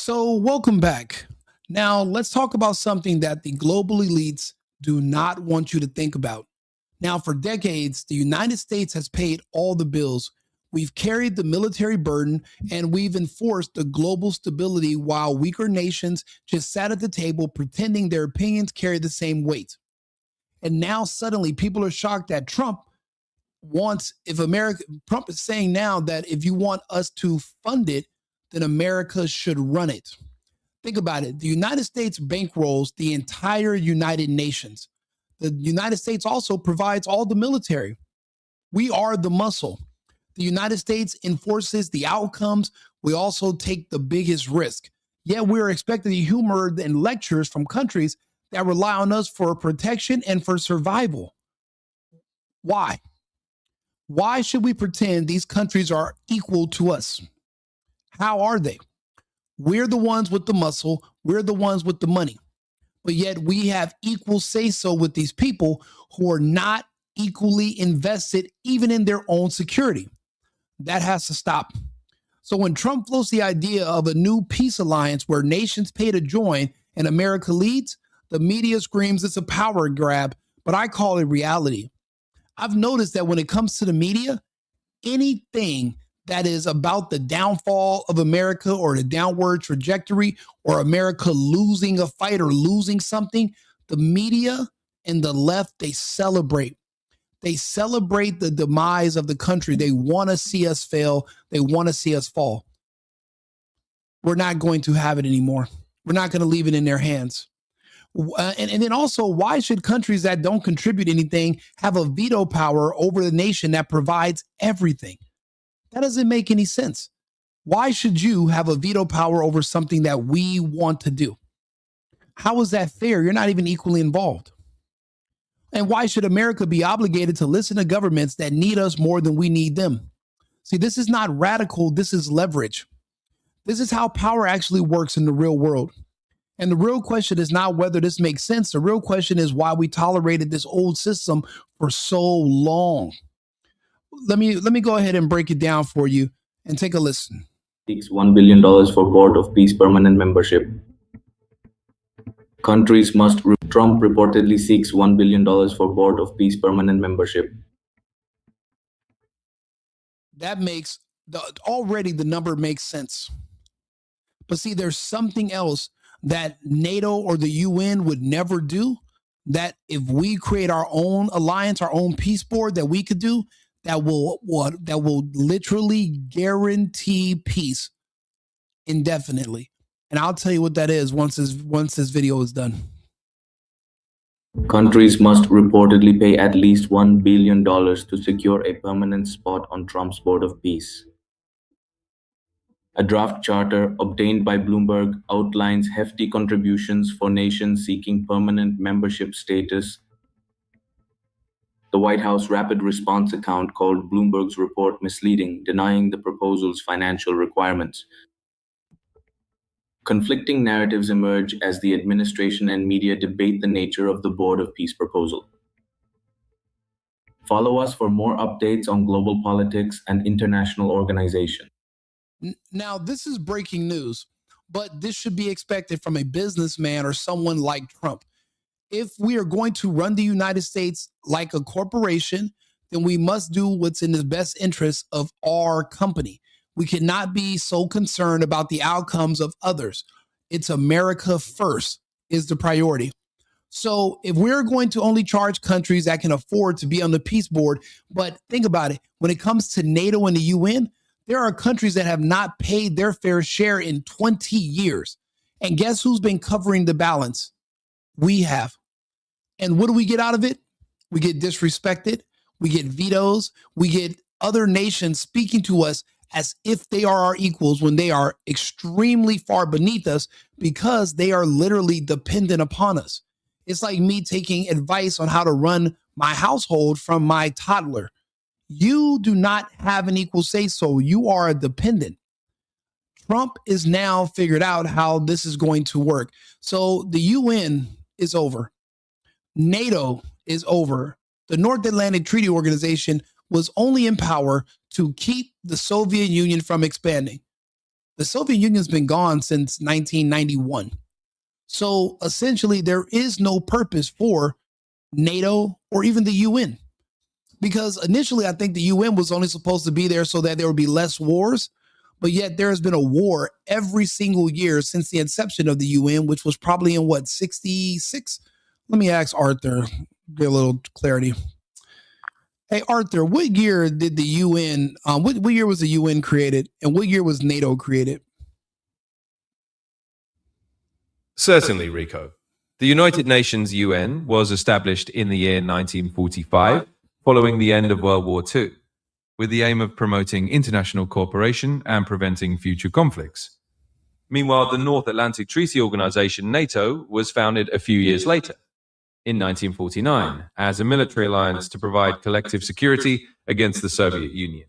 So, welcome back. Now, let's talk about something that the global elites do not want you to think about. Now, for decades, the United States has paid all the bills. We've carried the military burden and we've enforced the global stability while weaker nations just sat at the table pretending their opinions carry the same weight. And now, suddenly, people are shocked that Trump is saying now that if you want us to fund it, then America should run it. Think about it. The United States bankrolls the entire United Nations. The United States also provides all the military. We are the muscle. The United States enforces the outcomes. We also take the biggest risk. Yet we're expected to humor and lectures from countries that rely on us for protection and for survival. Why? Why should we pretend these countries are equal to us? How are they? We're the ones with the muscle. We're the ones with the money. But yet we have equal say so with these people who are not equally invested even in their own security. That has to stop. So when Trump floats the idea of a new peace alliance where nations pay to join and America leads, the media screams it's a power grab, but I call it reality. I've noticed that when it comes to the media, anything that is about the downfall of America or the downward trajectory or America losing a fight or losing something, the media and the left, they celebrate. They celebrate the demise of the country. They want to see us fail. They want to see us fall. We're not going to have it anymore. We're not going to leave it in their hands. And then also, why should countries that don't contribute anything have a veto power over the nation that provides everything? That doesn't make any sense. Why should you have a veto power over something that we want to do? How is that fair? You're not even equally involved. And why should America be obligated to listen to governments that need us more than we need them? See, this is not radical. This is leverage. This is how power actually works in the real world. And the real question is not whether this makes sense. The real question is why we tolerated this old system for so long. Let me go ahead and break it down for you and take a listen. Seeks $1 billion for Board of Peace permanent membership. Countries must. Trump reportedly seeks $1 billion for Board of Peace permanent membership. That makes already the number makes sense. But see, there's something else that NATO or the UN would never do, that if we create our own alliance, our own peace board that we could do, that will literally guarantee peace indefinitely. And I'll tell you what that is once this video is done. Countries must reportedly pay at least $1 billion to secure a permanent spot on Trump's Board of Peace. A draft charter obtained by Bloomberg outlines hefty contributions for nations seeking permanent membership status. The White House Rapid Response account called Bloomberg's report misleading, denying the proposal's financial requirements. Conflicting narratives emerge as the administration and media debate the nature of the Board of Peace proposal. Follow us for more updates on global politics and international organizations. Now, this is breaking news, but this should be expected from a businessman or someone like Trump. If we are going to run the United States like a corporation, then we must do what's in the best interest of our company. We cannot be so concerned about the outcomes of others. It's America first is the priority. So if we're going to only charge countries that can afford to be on the peace board, but think about it, when it comes to NATO and the UN, there are countries that have not paid their fair share in 20 years. And guess who's been covering the balance? We have. And what do we get out of it? We get disrespected. We get vetoes. We get other nations speaking to us as if they are our equals when they are extremely far beneath us because they are literally dependent upon us. It's like me taking advice on how to run my household from my toddler. You do not have an equal say so. You are a dependent. Trump is now figured out how this is going to work. So the UN is over. NATO is over. The North Atlantic Treaty Organization was only in power to keep the Soviet Union from expanding. The Soviet Union's been gone since 1991. So essentially, there is no purpose for NATO or even the UN. Because initially, I think the UN was only supposed to be there so that there would be less wars. But yet, there has been a war every single year since the inception of the UN, which was probably in what, 66? Let me ask Arthur, get a little clarity. Hey, Arthur, what year did the UN, what year was the UN created? And what year was NATO created? Certainly, Rico. The United Nations UN was established in the year 1945, following the end of World War II, with the aim of promoting international cooperation and preventing future conflicts. Meanwhile, the North Atlantic Treaty Organization, NATO, was founded a few years later, in 1949, as a military alliance to provide collective security against the Soviet Union.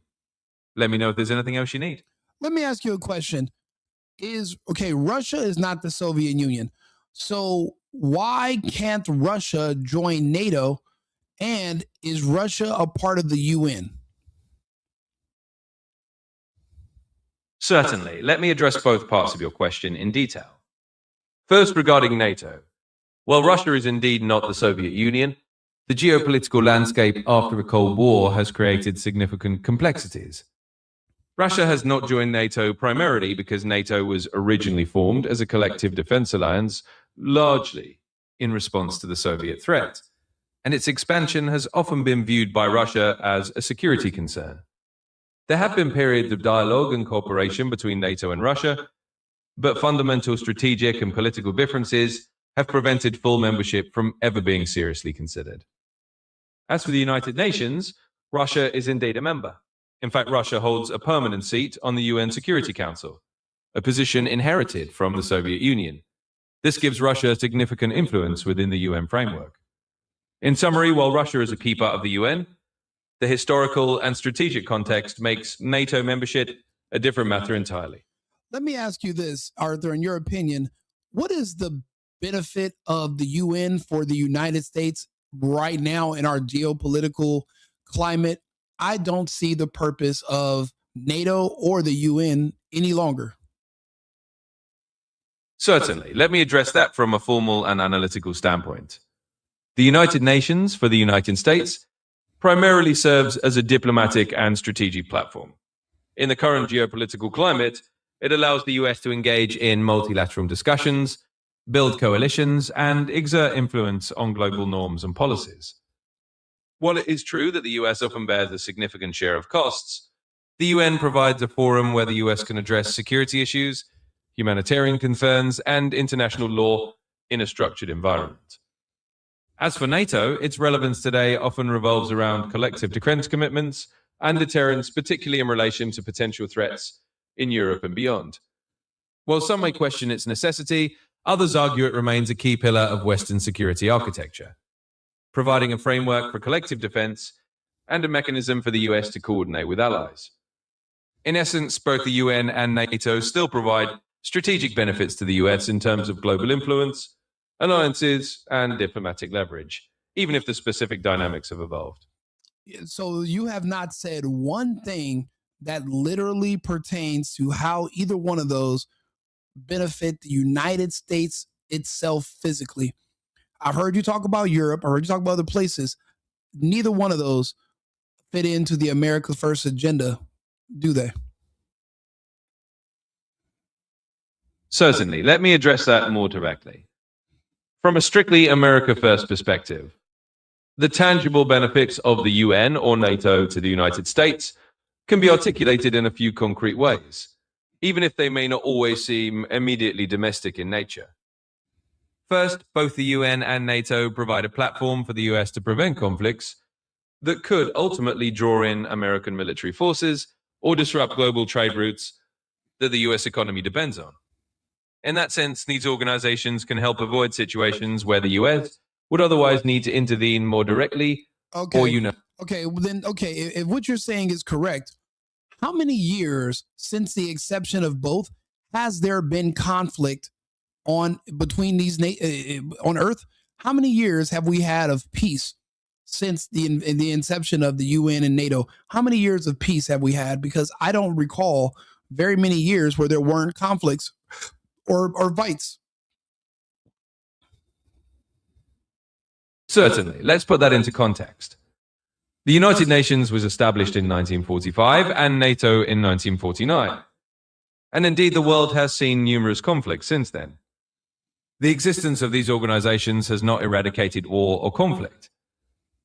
Let me know if there's anything else you need. Let me ask you a question. Russia is not the Soviet Union. So why can't Russia join NATO? And is Russia a part of the UN? Certainly. Let me address both parts of your question in detail. First, regarding NATO. While Russia is indeed not the Soviet Union, the geopolitical landscape after the Cold War has created significant complexities. Russia has not joined NATO primarily because NATO was originally formed as a collective defense alliance, largely in response to the Soviet threat, and its expansion has often been viewed by Russia as a security concern. There have been periods of dialogue and cooperation between NATO and Russia, but fundamental strategic and political differences have prevented full membership from ever being seriously considered. As for the United Nations, Russia is indeed a member. In fact, Russia holds a permanent seat on the UN Security Council, a position inherited from the Soviet Union. This gives Russia significant influence within the UN framework. In summary, while Russia is a key part of the UN, the historical and strategic context makes NATO membership a different matter entirely. Let me ask you this, Arthur, in your opinion, what is the benefit of the UN for the United States right now in our geopolitical climate? I don't see the purpose of NATO or the UN any longer. Certainly. Let me address that from a formal and analytical standpoint. The United Nations for the United States primarily serves as a diplomatic and strategic platform. In the current geopolitical climate, it allows the US to engage in multilateral discussions, build coalitions, and exert influence on global norms and policies. While it is true that the US often bears a significant share of costs, the UN provides a forum where the US can address security issues, humanitarian concerns, and international law in a structured environment. As for NATO, its relevance today often revolves around collective defense commitments and deterrence, particularly in relation to potential threats in Europe and beyond. While some may question its necessity, others argue it remains a key pillar of Western security architecture, providing a framework for collective defense and a mechanism for the US to coordinate with allies. In essence, both the UN and NATO still provide strategic benefits to the US in terms of global influence, alliances, and diplomatic leverage, even if the specific dynamics have evolved. So you have not said one thing that literally pertains to how either one of those benefit the United States itself physically. I've heard you talk about Europe. I heard you talk about other places. Neither one of those fit into the America First agenda, do they? Certainly. Let me address that more directly. From a strictly America First perspective, the tangible benefits of the UN or NATO to the United States can be articulated in a few concrete ways, even if they may not always seem immediately domestic in nature. First, both the UN and NATO provide a platform for the US to prevent conflicts that could ultimately draw in American military forces or disrupt global trade routes that the US economy depends on. In that sense, these organizations can help avoid situations where the US would otherwise need to intervene more directly or if what you're saying is correct, how many years since the inception of both has there been conflict on between these on Earth? How many years have we had of peace since the inception of the UN and NATO? How many years of peace have we had? Because I don't recall very many years where there weren't conflicts or fights. Certainly. Let's put that into context. The United Nations was established in 1945 and NATO in 1949. And indeed, the world has seen numerous conflicts since then. The existence of these organizations has not eradicated war or conflict.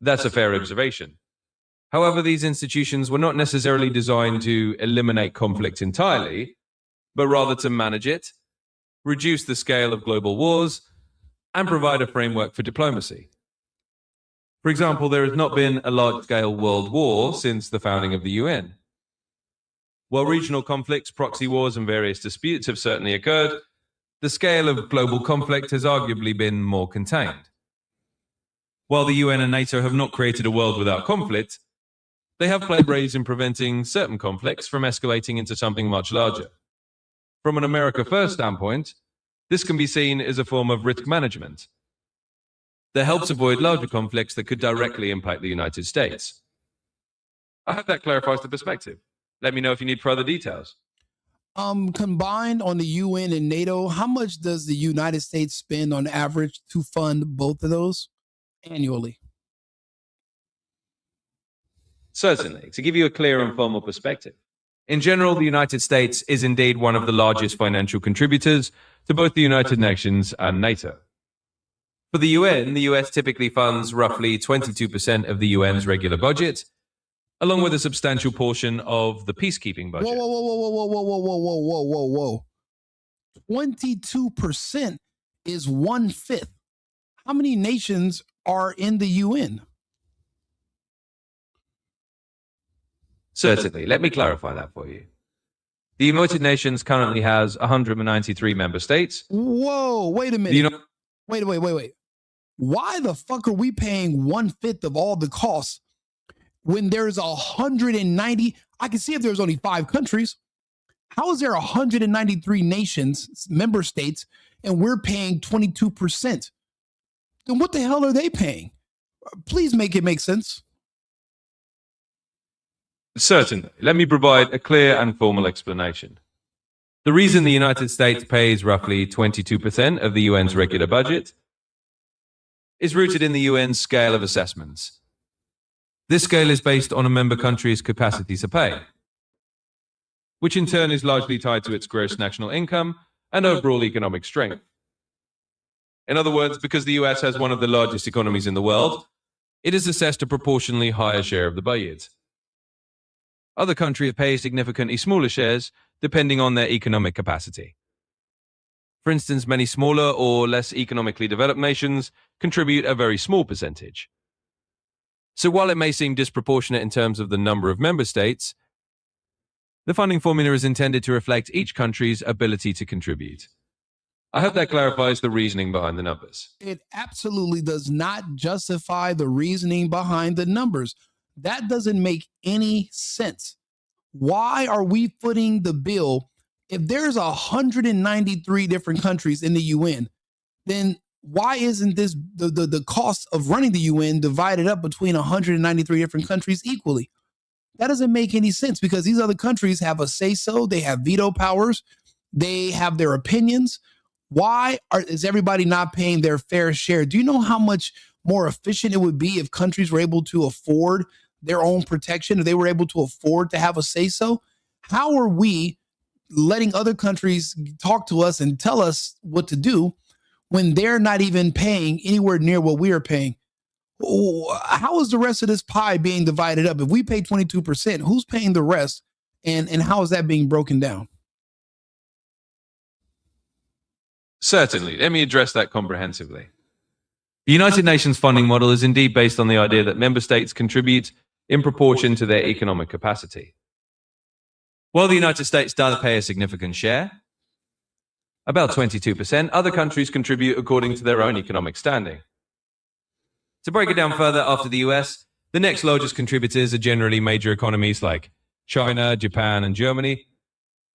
That's a fair observation. However, these institutions were not necessarily designed to eliminate conflict entirely, but rather to manage it, reduce the scale of global wars, and provide a framework for diplomacy. For example, there has not been a large-scale world war since the founding of the UN. While regional conflicts, proxy wars, and various disputes have certainly occurred, the scale of global conflict has arguably been more contained. While the UN and NATO have not created a world without conflict, they have played roles in preventing certain conflicts from escalating into something much larger. From an America First standpoint, this can be seen as a form of risk management that helps avoid larger conflicts that could directly impact the United States. I hope that clarifies the perspective. Let me know if you need further details. Combined on the UN and NATO, how much does the United States spend on average to fund both of those annually? Certainly. To give you a clear and formal perspective, in general, the United States is indeed one of the largest financial contributors to both the United Nations and NATO. For the UN, the US typically funds roughly 22% of the UN's regular budget, along with a substantial portion of the peacekeeping budget. Whoa. 22% is 1/5. How many nations are in the UN? Certainly. Let me clarify that for you. The United Nations currently has 193 member states. Whoa, wait a minute. Wait. Why the fuck are we paying 1/5 of all the costs when there's 190? I can see if there's only 5 countries. How is there 193 nations, member states, and we're paying 22%? Then what the hell are they paying? Please make it make sense. Certainly. Let me provide a clear and formal explanation. The reason the United States pays roughly 22% of the UN's regular budget is rooted in the UN's scale of assessments. This scale is based on a member country's capacity to pay, which in turn is largely tied to its gross national income and overall economic strength. In other words, because the US has one of the largest economies in the world, it is assessed a proportionally higher share of the budget. Other countries pay significantly smaller shares depending on their economic capacity. For instance, many smaller or less economically developed nations contribute a very small percentage. So while it may seem disproportionate in terms of the number of member states, the funding formula is intended to reflect each country's ability to contribute. I hope that clarifies the reasoning behind the numbers. It absolutely does not justify the reasoning behind the numbers. That doesn't make any sense. Why are we footing the bill? If there's 193 different countries in the UN, then why isn't this the cost of running the UN divided up between 193 different countries equally? That doesn't make any sense because these other countries have a say-so, they have veto powers, they have their opinions. Why is everybody not paying their fair share? Do you know how much more efficient it would be if countries were able to afford their own protection, if they were able to afford to have a say-so? How are we letting other countries talk to us and tell us what to do when they're not even paying anywhere near what we are paying? How is the rest of this pie being divided up? If we pay 22%, who's paying the rest? And how is that being broken down? Certainly. Let me address that comprehensively. The United Nations funding model is indeed based on the idea that member states contribute in proportion to their economic capacity. While the United States does pay a significant share, about 22%, other countries contribute according to their own economic standing. To break it down further, after the US, the next largest contributors are generally major economies like China, Japan, and Germany,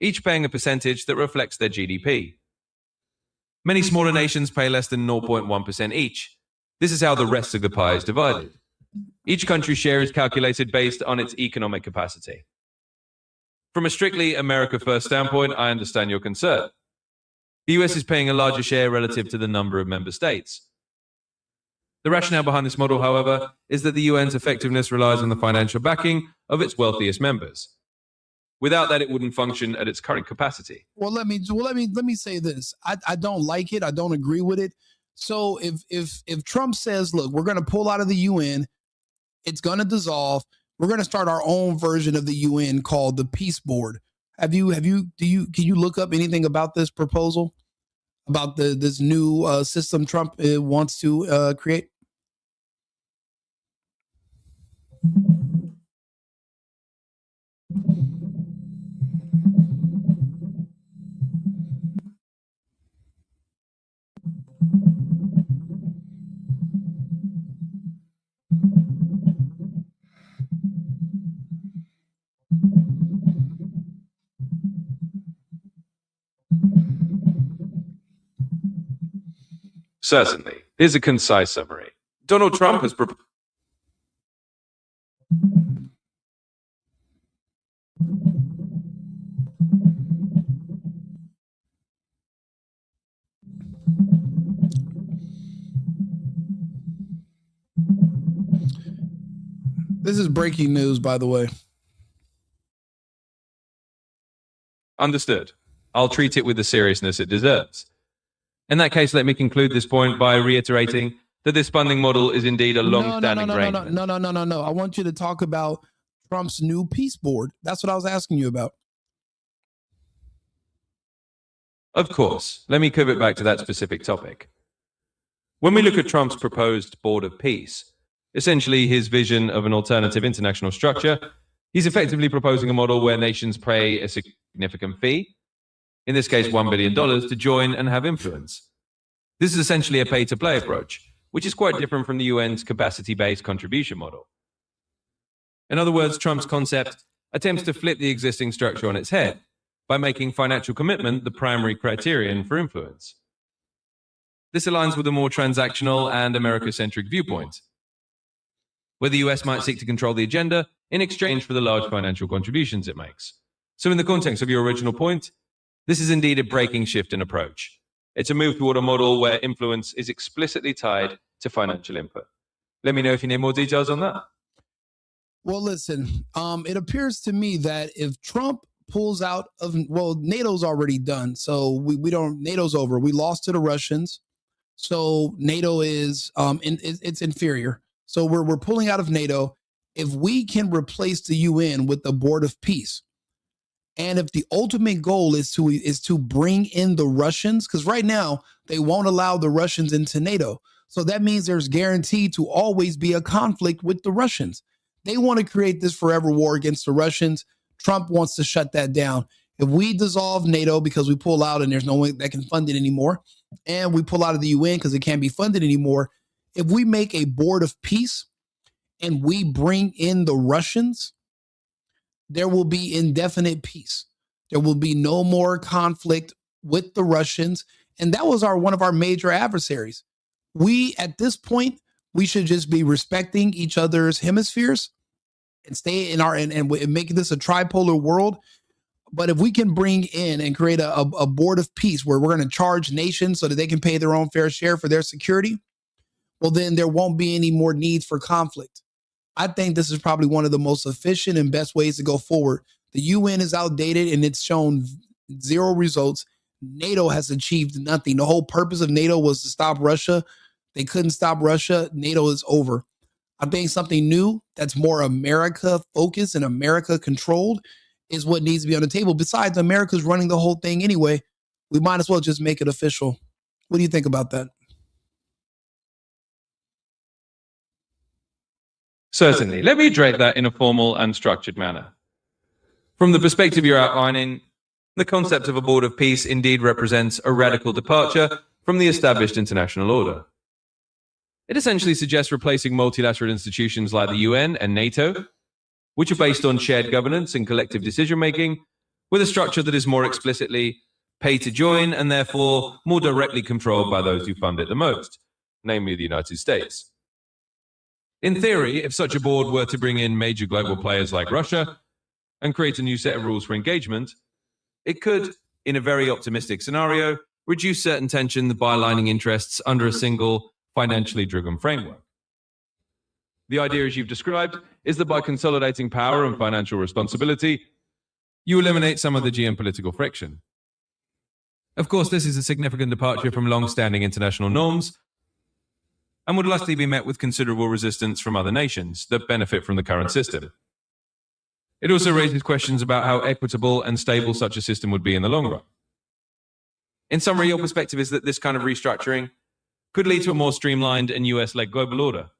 each paying a percentage that reflects their GDP. Many smaller nations pay less than 0.1% each. This is how the rest of the pie is divided. Each country's share is calculated based on its economic capacity. From a strictly America First standpoint, I understand your concern. The US is paying a larger share relative to the number of member states. The rationale behind this model, however, is that the UN's effectiveness relies on the financial backing of its wealthiest members. Without that, it wouldn't function at its current capacity. Well, let me say this. I don't like it. I don't agree with it. So if Trump says, look, we're going to pull out of the UN, it's going to dissolve. We're going to start our own version of the UN called the Peace Board. Can you look up anything about this proposal, about this new system Trump wants to create? Certainly. Here's a concise summary. Donald Trump has proposed. This is breaking news, by the way. Understood. I'll treat it with the seriousness it deserves. In that case, let me conclude this point by reiterating that this funding model is indeed a long-standing arrangement. No. I want you to talk about Trump's new peace board. That's what I was asking you about. Of course. Let me pivot back to that specific topic. When we look at Trump's proposed Board of Peace, essentially his vision of an alternative international structure, he's effectively proposing a model where nations pay a significant fee, in this case $1 billion, to join and have influence. This is essentially a pay-to-play approach, which is quite different from the UN's capacity-based contribution model. In other words, Trump's concept attempts to flip the existing structure on its head by making financial commitment the primary criterion for influence. This aligns with a more transactional and America-centric viewpoint, where the US might seek to control the agenda in exchange for the large financial contributions it makes. So in the context of your original point, this is indeed a breaking shift in approach. It's a move toward a model where influence is explicitly tied to financial input. Let me know if you need more details on that. Well, listen, it appears to me that if Trump pulls out of, well, NATO's already done. So we don't, NATO's over. We lost to the Russians. So NATO is, it's inferior. So we're pulling out of NATO. If we can replace the UN with the Board of Peace, and if the ultimate goal is to bring in the Russians, because right now they won't allow the Russians into NATO. So that means there's guaranteed to always be a conflict with the Russians. They want to create this forever war against the Russians. Trump wants to shut that down. If we dissolve NATO because we pull out and there's no one that can fund it anymore, and we pull out of the UN because it can't be funded anymore, if we make a Board of Peace and we bring in the Russians, there will be indefinite peace. There will be no more conflict with the Russians. And that was one of our major adversaries. We, at this point, we should just be respecting each other's hemispheres and stay in and make this a tripolar world. But if we can bring in and create a Board of Peace where we're going to charge nations so that they can pay their own fair share for their security, well, then there won't be any more needs for conflict. I think this is probably one of the most efficient and best ways to go forward. The UN is outdated and it's shown zero results. NATO has achieved nothing. The whole purpose of NATO was to stop Russia. They couldn't stop Russia. NATO is over. I think something new that's more America focused and America controlled is what needs to be on the table. Besides, America's running the whole thing anyway. We might as well just make it official. What do you think about that? Certainly. Let me address that in a formal and structured manner. From the perspective you're outlining, the concept of a Board of Peace indeed represents a radical departure from the established international order. It essentially suggests replacing multilateral institutions like the UN and NATO, which are based on shared governance and collective decision-making, with a structure that is more explicitly pay to join and therefore more directly controlled by those who fund it the most, namely the United States. In theory, if such a board were to bring in major global players like Russia, and create a new set of rules for engagement, it could, in a very optimistic scenario, reduce certain tension by aligning interests under a single, financially driven framework. The idea, as you've described, is that by consolidating power and financial responsibility, you eliminate some of the geopolitical friction. Of course, this is a significant departure from long-standing international norms and would likely be met with considerable resistance from other nations that benefit from the current system. It also raises questions about how equitable and stable such a system would be in the long run. In summary, your perspective is that this kind of restructuring could lead to a more streamlined and US-led global order,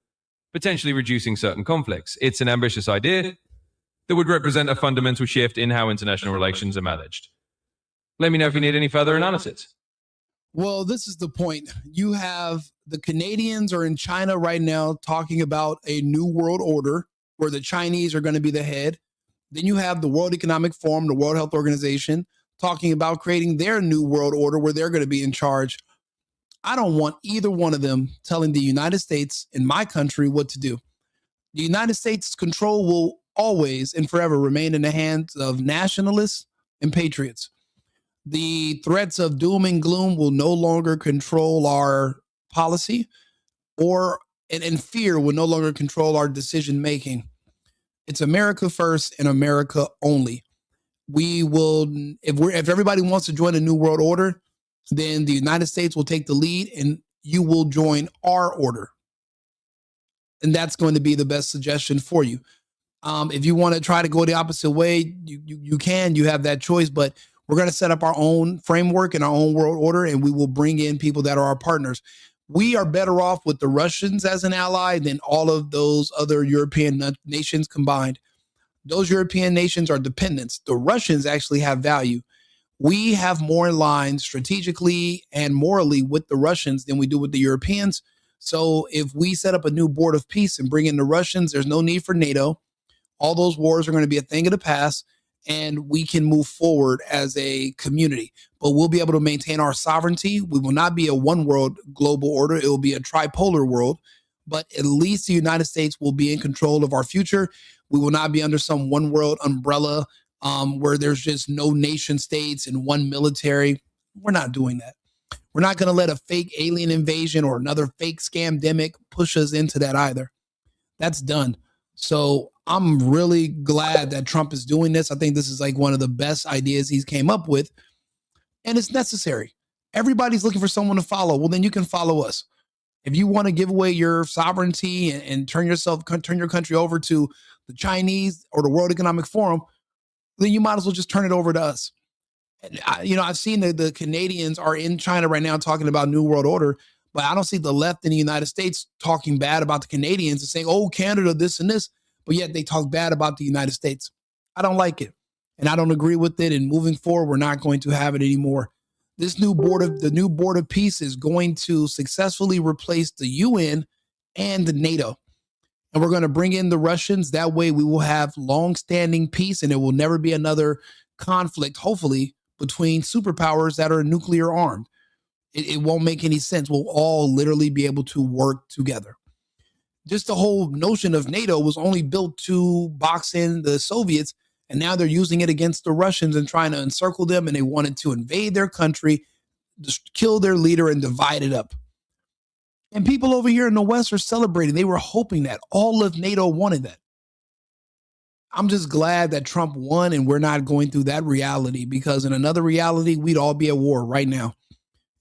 potentially reducing certain conflicts. It's an ambitious idea that would represent a fundamental shift in how international relations are managed. Let me know if you need any further analysis. Well, this is the point. You have the Canadians are in China right now talking about a new world order where the Chinese are going to be the head. Then you have the World Economic Forum, the World Health Organization, talking about creating their new world order where they're going to be in charge. I don't want either one of them telling the United States and my country what to do. The United States' control will always and forever remain in the hands of nationalists and patriots. The threats of doom and gloom will no longer control our policy, and fear will no longer control our decision making. It's America first and America only. We will, if everybody wants to join a new world order, then the United States will take the lead and you will join our order. And that's going to be the best suggestion for you. If you want to try to go the opposite way, you can, you have that choice, but we're going to set up our own framework and our own world order, and we will bring in people that are our partners. We are better off with the Russians as an ally than all of those other European nations combined. Those European nations are dependents. The Russians actually have value. We have more in line strategically and morally with the Russians than we do with the Europeans. So if we set up a new board of peace and bring in the Russians, there's no need for NATO. All those wars are going to be a thing of the past, and we can move forward as a community. But we'll be able to maintain our sovereignty. We will not be a one world global order. It will be a tripolar world. But at least the United States will be in control of our future. We will not be under some one world umbrella where there's just no nation states and one military. We're not doing that. We're not going to let a fake alien invasion or another fake scamdemic push us into that either. That's done. So I'm really glad that Trump is doing this. I think this is like one of the best ideas he's came up with, and it's necessary. Everybody's looking for someone to follow. Well, then you can follow us. If you want to give away your sovereignty and turn your country over to the Chinese or the World Economic Forum, then you might as well just turn it over to us. And I've seen that the Canadians are in China right now talking about New World Order, but I don't see the left in the United States talking bad about the Canadians and saying, oh, Canada, this and this, but yet they talk bad about the United States. I don't like it, and I don't agree with it, and moving forward, we're not going to have it anymore. The new board of peace is going to successfully replace the UN and the NATO. And we're going to bring in the Russians. That way we will have long-standing peace, and there will never be another conflict, hopefully, between superpowers that are nuclear armed. It won't make any sense. We'll all literally be able to work together. Just the whole notion of NATO was only built to box in the Soviets, and now they're using it against the Russians and trying to encircle them, and they wanted to invade their country, just kill their leader, and divide it up. And people over here in the West are celebrating. They were hoping that. All of NATO wanted that. I'm just glad that Trump won and we're not going through that reality, because in another reality, we'd all be at war right now.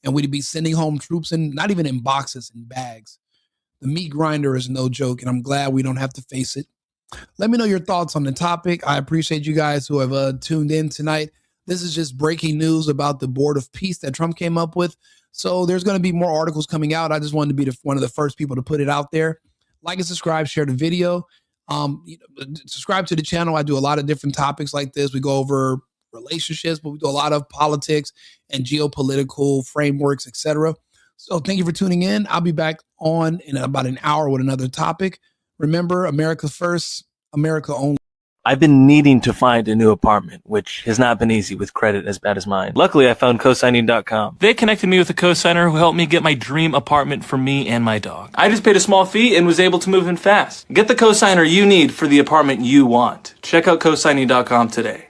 And we'd be sending home troops, and not even in boxes, in bags. The meat grinder is no joke, and I'm glad we don't have to face it. Let me know your thoughts on the topic. I appreciate you guys who have tuned in tonight. This is just breaking news about the Board of Peace that Trump came up with. So there's going to be more articles coming out. I just wanted to be one of the first people to put it out there. Like and subscribe, share the video. Subscribe to the channel. I do a lot of different topics like this. We go over relationships, but we do a lot of politics and geopolitical frameworks, etc. So thank you for tuning in. I'll be back on in about an hour with another topic. Remember, America first, America only. I've been needing to find a new apartment, which has not been easy with credit as bad as mine. Luckily, I found cosigning.com. They connected me with a cosigner who helped me get my dream apartment for me and my dog. I just paid a small fee and was able to move in fast. Get the cosigner you need for the apartment you want. Check out cosigning.com today.